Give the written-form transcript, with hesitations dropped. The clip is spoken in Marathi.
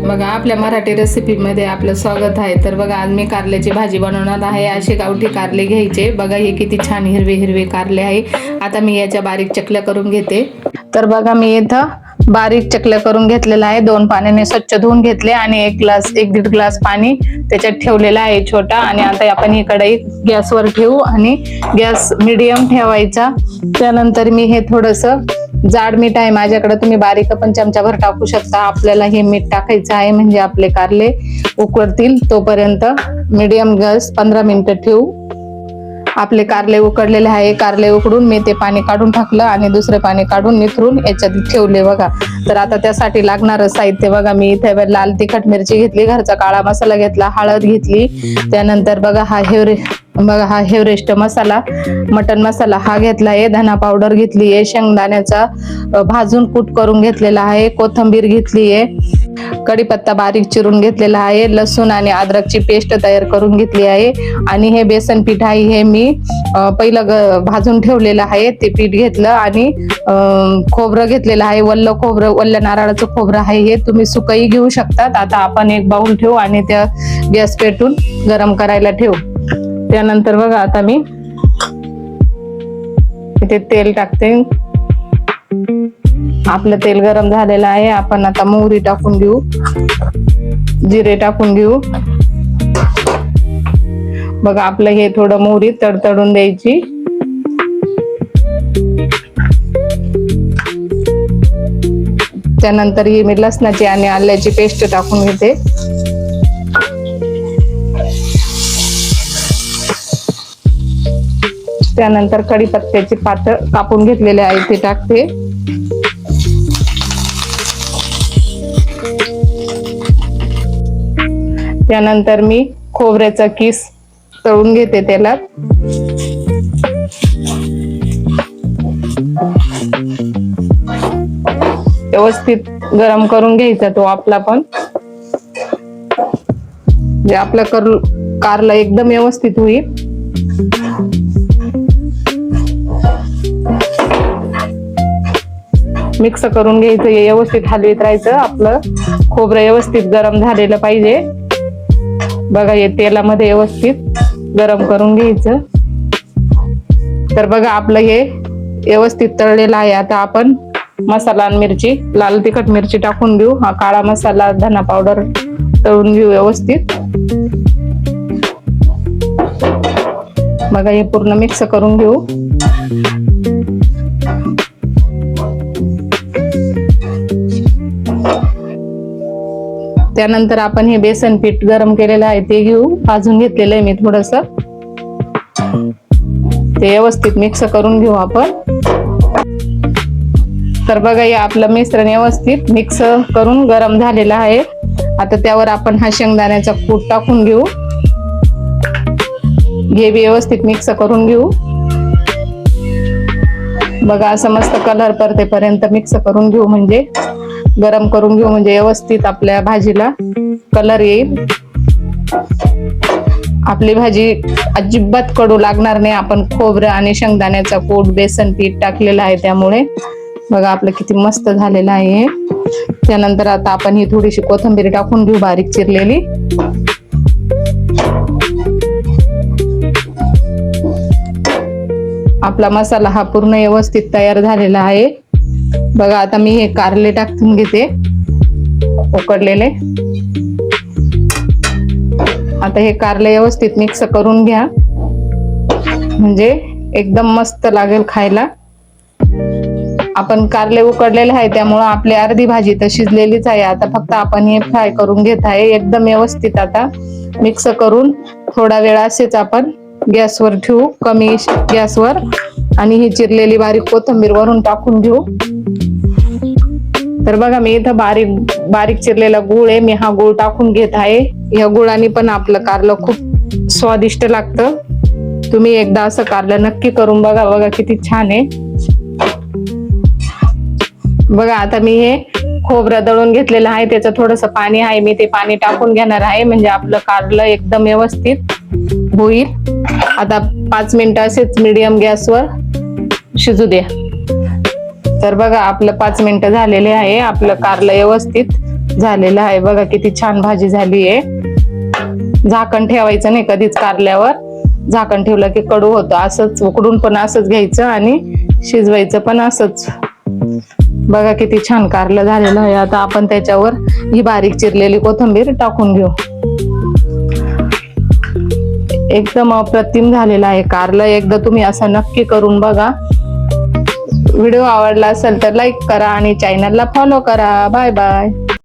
बघा आपल्या मराठी रेसिपीमध्ये आपलं स्वागत आहे। तर बघा आज मी कारल्याची भाजी बनवणार आहे। असे गावठी कारले घ्यायचे। बघा हे किती छान हिरवे हिरवे कारले आहे। आता मी याच्या बारीक चकल्या करून घेते। तर बघा मी इथं बारीक चकल्या करून घेतलेला आहे। 2 पाण्याने स्वच्छ धुवून घेतले आणि 1-1.5 ग्लास पाणी त्याच्यात ठेवलेला आहे छोटा। आणि आता आपण ही कढई गॅसवर ठेवू आणि गॅस मीडियम ठेवायचा। त्यानंतर मी हे थोडंसं जाड मीठ आहे माझ्याकडे, तुम्ही बारीक पण चमचाभर टाकू शकता। आपल्याला हे मीठ टाकायचं आहे म्हणजे आपले कारले उकडतील। तोपर्यंत मीडियम गॅस 15 मिनिटं ठेवू। आपले कारले उकडलेले आहे। कारले उकडून मी ते पाणी काढून टाकलं आणि दुसरे पाणी काढून निथरून याच्यात ठेवले बघा। तर आता त्यासाठी लागणारं साहित्य बघा, मी इथे लाल तिखट मिरची घेतली, घरचा काळा मसाला घेतला, हळद घेतली, त्यानंतर बघा हा हेवरेस्ट मसाला, मटन मसाला हा घेतला आहे, धना पावडर घेतली आहे, शेंगदाण्याचा भाजून कूट करून घेतलेला आहे, कोथिंबीर घेतली आहे, कढीपत्ता बारीक चिरून घेतलेला आहे, लसूण आणि अद्रकची पेस्ट तयार करून घेतली आहे। आणि हे बेसन पीठ आहे, हे मी पहिलं भाजून ठेवलेलं आहे, ते पीठ घेतलं आणि खोबरं घेतलेलं आहे, वल्ल खोबरं, वल्ल नारळाचं खोबरं आहे, हे तुम्ही सुकही घेऊ शकतात। आता आपण एक बाउल ठेवू आणि त्या गॅस पेटून गरम करायला ठेवू। त्यानंतर बघा आता मी इथे तेल टाकते। आपलं तेल गरम झालेलं आहे। आपण आता मोहरी टाकून घेऊ, जिरे टाकून घेऊ। बघा आपलं हे थोडं मोहरी तडतडून द्यायची। त्यानंतर ही मी लसणाची आणि आल्याची पेस्ट टाकून घेते। त्यानंतर कढीपत्त्याचे पातळ कापून घेतलेले आहे ते टाकते। त्यानंतर मी खोबऱ्याचा किस तळून घेते तेलात। व्यवस्थित गरम करून घ्यायचा तो आपला पण, जे आपला कारला एकदम व्यवस्थित होईल। मिक्स करून घ्यायचं, व्यवस्थित हलवीत राहायचं। आपलं खोबरं व्यवस्थित गरम झालेलं पाहिजे। बघा हे तेलामध्ये व्यवस्थित गरम करून घ्यायचं। तर बघा आपलं हे व्यवस्थित तळलेलं आहे। आता आपण मसाला आणि मिरची, लाल तिखट मिरची टाकून घेऊ, हा काळा मसाला, धना पावडर तळून घेऊ व्यवस्थित। बघा हे पूर्ण मिक्स करून घेऊ। त्यानंतर आपण हे बेसन पीठ गरम केलेलं आहे ते घेऊ, भाजून घेतलेलं आहे मी थोडस, ते व्यवस्थित मिक्स करून घेऊ आपण। तर बघा हे आपलं मिश्रण व्यवस्थित मिक्स करून गरम झालेलं आहे। आता त्यावर आपण हा शेंगदाण्याचा कूट टाकून घेऊ, हे व्यवस्थित मिक्स करून घेऊ। बघा असं मस्त कलर परतेपर्यंत मिक्स करून घेऊ, म्हणजे गरम करून घेऊ, म्हणजे व्यवस्थित आपल्या भाजीला कलर येईल। आपली भाजी अजिबात कडू लागणार नाही, आपण खोबरं आणि शेंगदाण्याचा कूट, बेसन पीठ टाकलेलं आहे त्यामुळे। बघा आपलं किती मस्त झालेलं आहे। त्यानंतर आता आपण ही थोडीशी कोथिंबीर टाकून घेऊ बारीक चिरलेली। आपला मसाला हा पूर्ण व्यवस्थित तयार झालेला आहे। बघा आता मी हे कारले टाकून घेते उकडलेले। आता हे कारले व्यवस्थित मिक्स करून घ्या, म्हणजे एकदम मस्त लागेल खायला। आपण कारले उकडलेले आहे त्यामुळे आपली अर्धी भाजी तर शिजलेलीच आहे। आता फक्त आपण हे फ्राय करून घेत आहे एकदम व्यवस्थित। आता मिक्स करून थोडा वेळ असेच आपण गॅसवर ठेवू, कमी गॅसवर, आणि ही चिरलेली बारीक कोथिंबीर वरून टाकून घेऊ। तर बघा मी इथं बारीक चिरलेला गूळ आहे, मी हा गूळ टाकून घेत आहे। या गुळाने पण आपलं कारलं खूप स्वादिष्ट लागतं। तुम्ही एकदा असं कारलं नक्की करून बघा। बघा किती छान आहे। बघा आता मी हे खोबरं दळून घेतलेलं आहे, त्याचं थोडंसं पाणी आहे, मी ते पाणी टाकून घेणार आहे, म्हणजे आपलं कारलं एकदम व्यवस्थित होईल। आता 5 मिनिटं असेच मीडियम गॅसवर शिजू द्या। तर बघा आपलं 5 मिनिटं झालेले आहे। आपलं कारलं व्यवस्थित झालेलं आहे. बघा किती छान भाजी झाली आहे. झाकण ठेवायचं नाही कधीच कारल्यावर. झाकण ठेवलं की कडू होतं. असंच उकडून पण असंच घ्यायचं आणि शिजवायचं पण असंच. बघा किती छान कारलं झालेलं आहे. आता आपण त्याच्यावर ही बारीक चिरलेली कोथिंबीर टाकून घेऊ. एकदम अप्रतिम झालेलं आहे कारलं. एकदा तुम्ही असं नक्की करून बघा. व्हिडिओ आवडला असेल तर लाईक करा आणि चॅनलला फॉलो करा. Bye bye.